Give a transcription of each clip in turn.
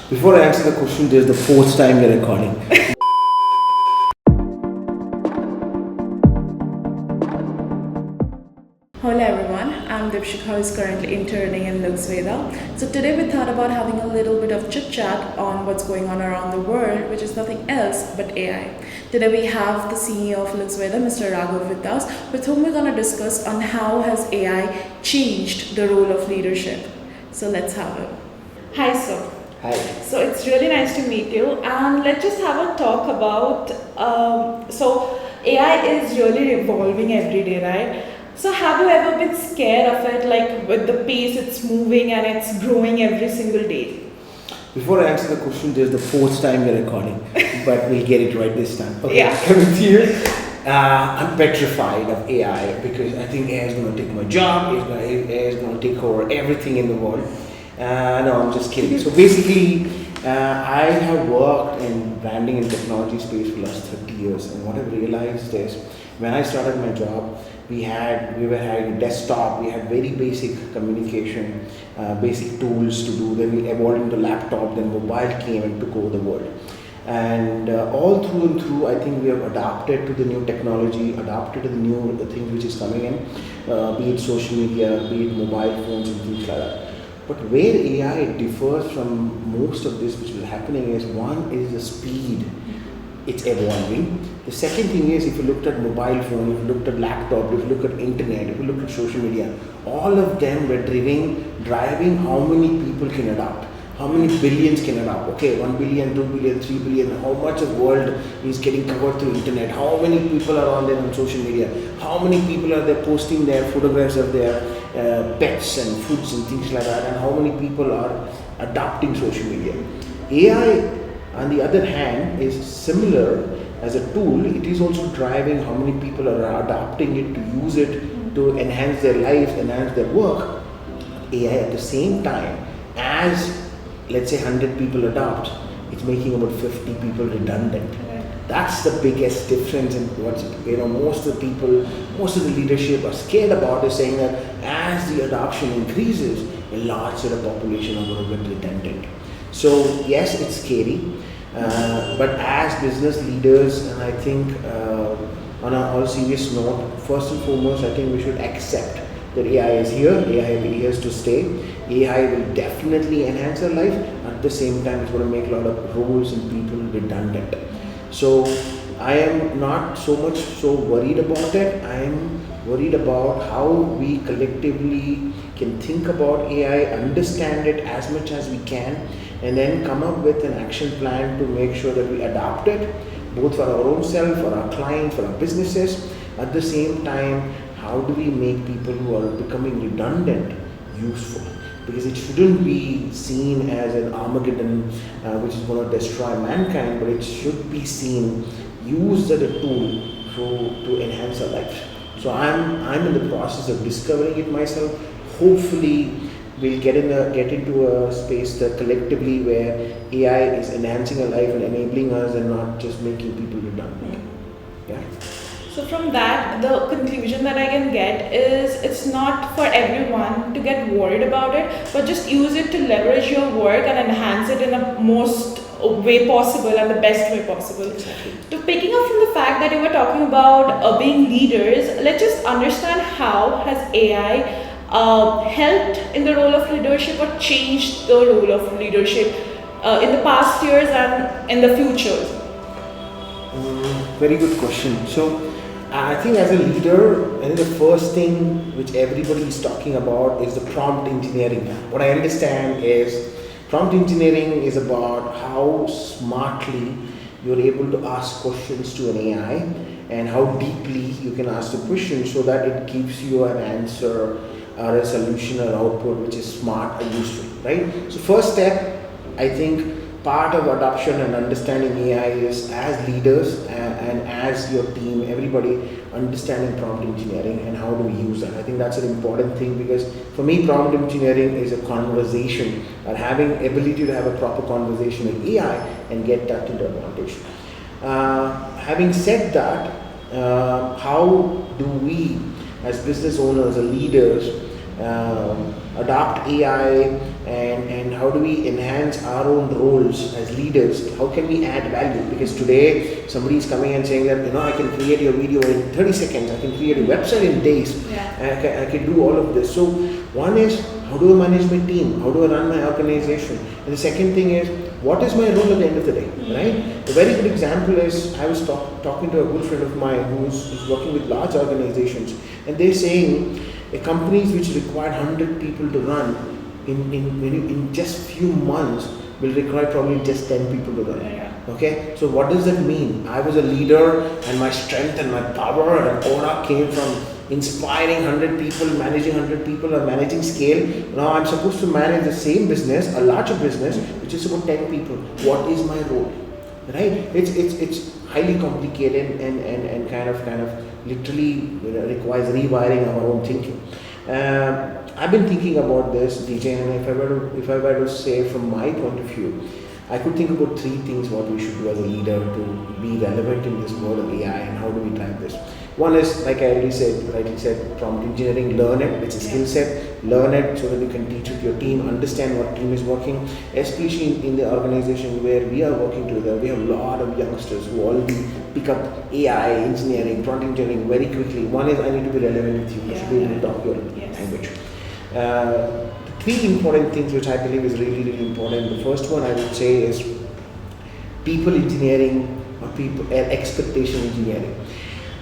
Before I answer the question, there's the fourth time we're recording. Hello everyone, I'm Dipshika who is currently interning in Luxeveda. So today we thought about having a little bit of chit chat on what's going on around the world, which is nothing else but AI. Today we have the CEO of Luxeveda, Mr.Raghav with us, with whom we're going to discuss on how has AI changed the role of leadership. So let's have it. Hi sir. Hi. So it's really nice to meet you, and let's just have a talk about so AI is really evolving every day, right? So have you ever been scared of it, like with the pace it's moving and it's growing every single day? Before I answer the question, there's the fourth time we're recording, but we'll get it right this time. Okay, Yeah. coming to you. I'm petrified of AI because I think AI is going to take my job, AI is going to take over everything in the world. No, I'm just kidding. So basically, I have worked in branding and technology space for the last 30 years, and what I've realized is when I started my job, we were having a desktop, we had very basic communication, basic tools to do. Then we evolved into laptop, then mobile came and took over the world. And all through and through, I think we have adapted to the new technology, adapted to the things which is coming in, be it social media, be it mobile phones and things like that. But where AI differs from most of this which is happening is, one is the speed it's evolving. The second thing is, if you looked at mobile phone, if you looked at laptop, if you look at internet, if you look at social media, all of them were driving how many people can adopt. How many billions can adopt? Okay, 1 billion, 2 billion, 3 billion. How much of world is getting covered through internet? How many people are on there on social media? How many people are there posting their photographs of their pets and foods and things like that? And how many people are adopting social media? AI, on the other hand, is similar as a tool. It is also driving how many people are adopting it to use it to enhance their lives, enhance their work. AI at the same time, as let's say 100 people adopt, it's making about 50 people redundant. That's the biggest difference in what's, most of the people, most of the leadership are scared about, is saying that as the adoption increases, a large set of population are going to get redundant. So yes, it's scary, but as business leaders, and I think on a all serious note, first and foremost, I think we should accept that AI is here, AI is to stay. AI will definitely enhance our life. At the same time, it's going to make a lot of roles and people redundant. So I am not so much so worried about it. I am worried about how we collectively can think about AI, understand it as much as we can, and then come up with an action plan to make sure that we adopt it, both for our own self, for our clients, for our businesses. At the same time, how do we make people who are becoming redundant useful? Because it shouldn't be seen as an Armageddon which is going to destroy mankind, but it should be seen, used as a tool to enhance our lives. So I'm in the process of discovering it myself. Hopefully we'll get into a space that collectively where AI is enhancing our life and enabling us and not just making people redundant. Yeah. So from that, the conclusion that I can get is it's not for everyone to get worried about it, but just use it to leverage your work and enhance it in the most way possible and the best way possible. Exactly. To picking up from the fact that you were talking about being leaders, let's just understand how has AI helped in the role of leadership or changed the role of leadership in the past years and in the future? Very good question. So I think as a leader, I think the first thing which everybody is talking about is the prompt engineering. What I understand is prompt engineering is about how smartly you're able to ask questions to an AI and how deeply you can ask the question so that it gives you an answer or a solution or output which is smart and useful, right? So first step, I think part of adoption and understanding AI is as leaders and as your team, everybody understanding prompt engineering and how do we use that. I think that's an important thing because for me, prompt engineering is a conversation or having ability to have a proper conversation with AI and get that to the advantage. Having said that, how do we as business owners or leaders adopt AI and how do we enhance our own roles as leaders? How can we add value? Because today somebody is coming and saying that, I can create your video in 30 seconds, I can create a website in days, I can do all of this. So one is, how do I manage my team? How do I run my organization? And the second thing is, what is my role at the end of the day, right? A very good example is, I was talking to a good friend of mine who's working with large organizations, and they're saying companies which require 100 people to run in just few months will require probably just 10 people to run. Okay, so what does that mean? I was a leader, and my strength and my power and aura came from inspiring 100 people, managing 100 people, or managing scale. Now I'm supposed to manage the same business, a larger business, which is about 10 people. What is my role? Right? It's highly complicated and kind of literally requires rewiring our own thinking. I've been thinking about this, DJ, and if I were to say from my point of view, I could think about three things what we should do as a leader to be relevant in this world of AI, and how do we drive this. One is, like I rightly said, prompt engineering, learn it, it's a skill set, learn it so that you can teach it to your team, understand what team is working, especially in the organization where we are working together. We have a lot of youngsters who already pick up AI, engineering, prompt engineering very quickly. One is, I need to be relevant with you, I should be able to talk your language. The three important things which I believe is really, really important. The first one I would say is people engineering or expectation engineering.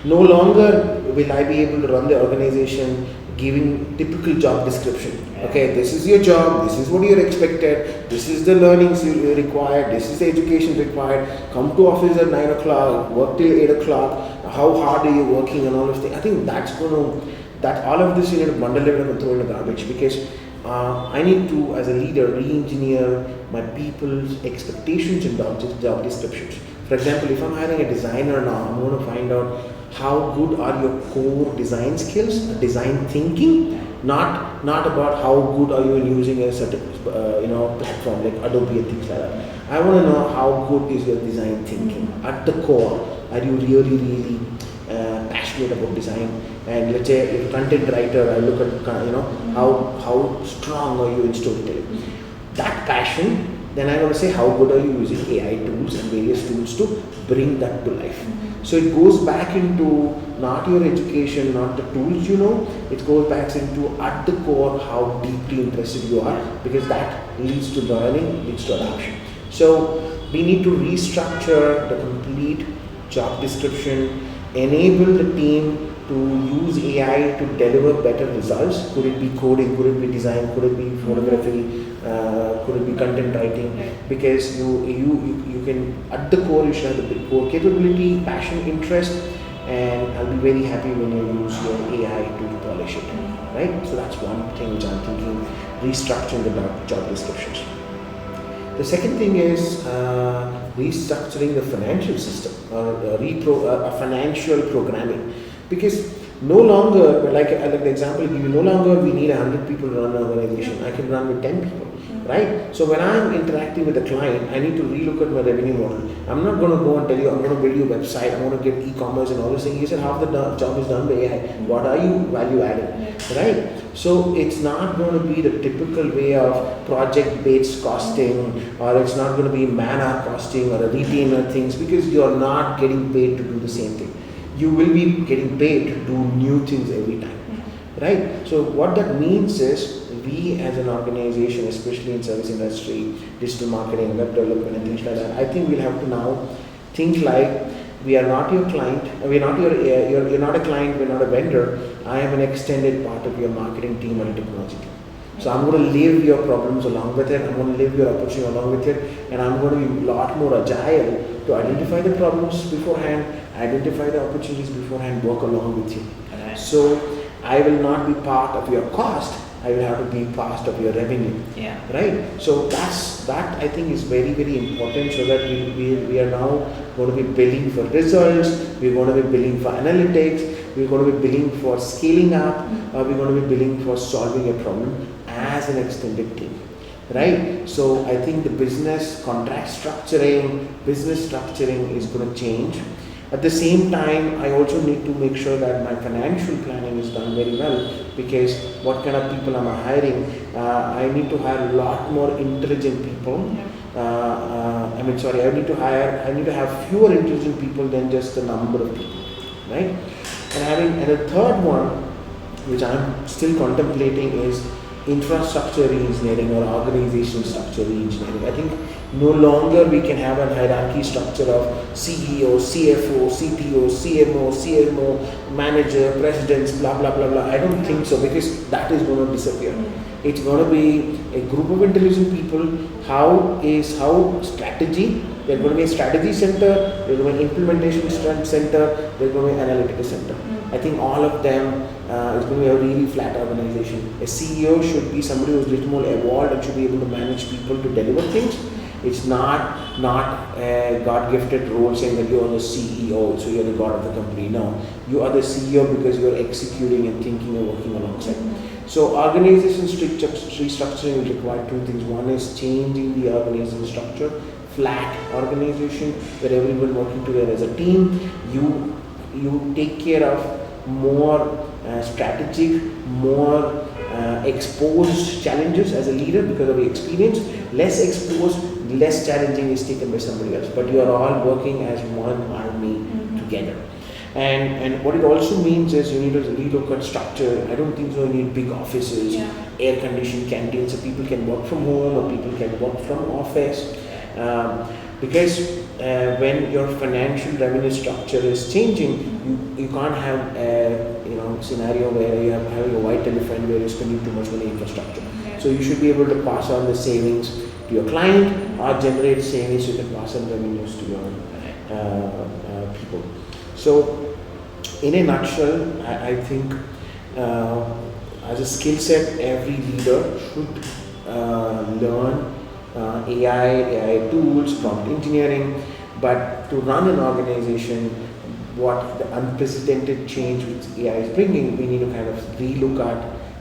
No longer will I be able to run the organization giving typical job description. Okay, this is your job, this is what you're expected, this is the learnings you required, this is the education required, come to office at 9 o'clock, work till 8 o'clock, how hard are you working, and all of things. I think all of this you need to bundle it up and throw in the garbage, because I need to, as a leader, re-engineer my people's expectations and job descriptions. For example, if I'm hiring a designer now, I'm going to find out how good are your core design skills, design thinking, not about how good are you in using a certain platform like Adobe and things like that. I want to know how good is your design thinking at the core. Are you really passionate about design? And let's say if content writer, I look at how strong are you in storytelling. That passion. Then I'm going to say, how good are you using AI tools and various tools to bring that to life? So it goes back into not your education, not the tools it goes back into at the core how deeply interested you are, because that leads to learning, leads to adoption. So we need to restructure the complete job description, enable the team to use AI to deliver better results. Could it be coding, could it be design, could it be photography, could it be content writing? Because you can, at the core, you should have the core capability, passion, interest, and I'll be very happy when you use your AI to polish it, right? So that's one thing which I'm thinking, restructuring the job descriptions. The second thing is restructuring the financial system, or financial programming, because no longer, like the example I give you, no longer we need 100 people to run an organization. I can run with 10 people, right? So when I'm interacting with a client, I need to relook at my revenue model. I'm not going to go and tell you, I'm going to build you a website, I'm going to get e-commerce and all this thing. You said half the job is done by AI. What are you value adding, right? So it's not going to be the typical way of project-based costing, or it's not going to be man-hour costing or a retainer things, because you're not getting paid to do the same thing. You will be getting paid to do new things every time, right? So what that means is, we as an organization, especially in service industry, digital marketing, web development and things like that, I think we'll have to now think like, we are not your client, we're not you're not a client, we're not a vendor. I am an extended part of your marketing team and technology team. So I'm going to leave your problems along with it, I'm going to leave your opportunity along with it, and I'm going to be a lot more agile to identify the problems beforehand, identify the opportunities beforehand, work along with you. So I will not be part of your cost, I will have to be part of your revenue. Right? So that I think is very, very important, so that we are now going to be billing for results, we're going to be billing for analytics, we're going to be billing for scaling up, or we're going to be billing for solving a problem as an extended team. Right? So I think the business contract structuring, business structuring is going to change. At the same time, I also need to make sure that my financial planning is done very well, because what kind of people am I hiring? I need to hire a lot more intelligent people. I need to have fewer intelligent people than just the number of people, right? And a third one, which I'm still contemplating, is infrastructure engineering or organization structure engineering. I think no longer we can have a hierarchy structure of CEO, CFO, CTO, CMO, CMO, manager, presidents, blah blah blah blah. I don't think so, because that is going to disappear. It's going to be a group of intelligent people. How strategy? There's going to be a strategy center, there's going to be an implementation center, there's going to be an analytical center. I think all of them is going to be a really flat organization. A CEO should be somebody who's a little more evolved and should be able to manage people to deliver things. It's not a God-gifted role saying that you're the CEO, so you're the god of the company. No, you are the CEO because you're executing and thinking and working alongside. So organization restructuring will require two things. One is changing the organization structure, flat organization where everyone working together as a team. You take care of more strategic, more exposed challenges as a leader because of the experience. Less exposed, less challenging is taken by somebody else. But you are all working as one army together. And what it also means is you need to relook at structure. I don't think so. You need big offices, air-conditioned canteens, so people can work from home or people can work from office. Because when your financial revenue structure is changing, you can't have a scenario where you have having a white elephant where you're spending too much money on infrastructure. So you should be able to pass on the savings to your client or generate savings so you can pass on revenues to your people. So in a nutshell, I think as a skill set, every leader should learn AI tools, prompt engineering, but to run an organization, what the unprecedented change which AI is bringing, we need to kind of relook at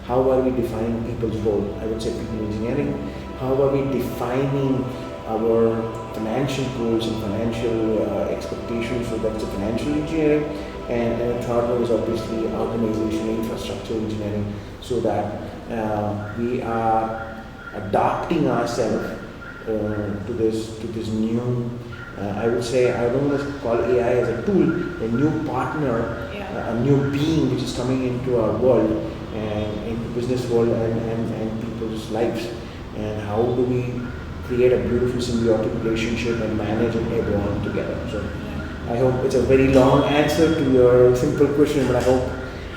how are we defining people's role. I would say people engineering, how are we defining our financial goals and financial expectations, so that's a financial engineering, and the third one is obviously organizational infrastructure engineering, so that we are adapting ourselves to this new, I would say, I don't want to call AI as a tool, a new partner, a new being which is coming into our world and into business world and people's lives, and how do we create a beautiful symbiotic relationship and manage and evolve together. So I hope it's a very long answer to your simple question, but I hope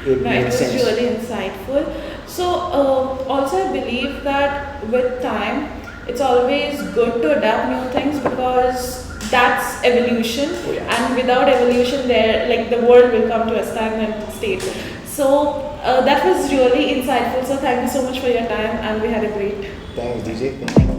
it makes sense. It was really insightful. So also I believe that with time, it's always good to adapt new things because that's evolution. And without evolution, the world will come to a stagnant state. So that was really insightful. So thank you so much for your time, and we had a great. Thanks, DJ.